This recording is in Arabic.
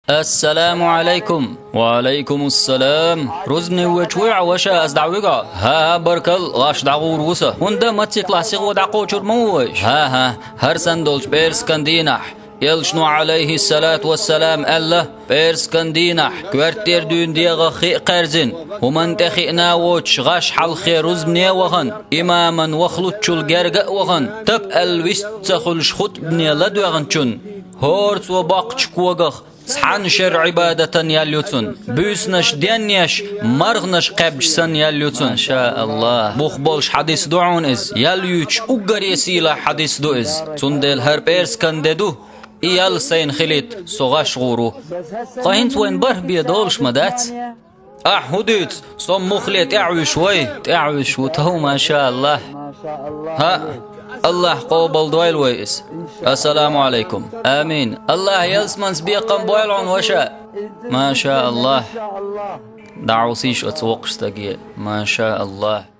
السلام عليكم. وعليكم السلام. رزني وشوع وشا أزدعوقا ها بركل غاش دعو روسا هندا ماتي كلاسيق ودعقو شرموش ها هرسن دولش بيرس كندينح يلشنو عليه الصلاة والسلام الله بيرس كندينح كوارتير دون ديغا خي قرزن ومن تخينا وش غاش حلخي رزمني وغن إماما وخلوتشو الجرقا وغن تب الوست تخلش خط بني لدوغن چون هورت وباقش كوغخ سحنشر عبادة ياليوتون بيسنش دينيش مرغنش قبشسن ياليوتون ما شاء الله بوخبولش حديث دعون إز ياليوش أقر يسيلا حديث دو إز تندل هر بيرس كنددو إيال سين خليت صغاش غورو قاهنت وين بره بيدولش مدات هديت صم مخليت اعوش وتهو ما شاء الله ها الله قوبل دويل ويس السلام عليكم آمين الله يلسمن سبيقا بويلون وشا ما شاء الله دعوسيش أتوقش تقيل ما شاء الله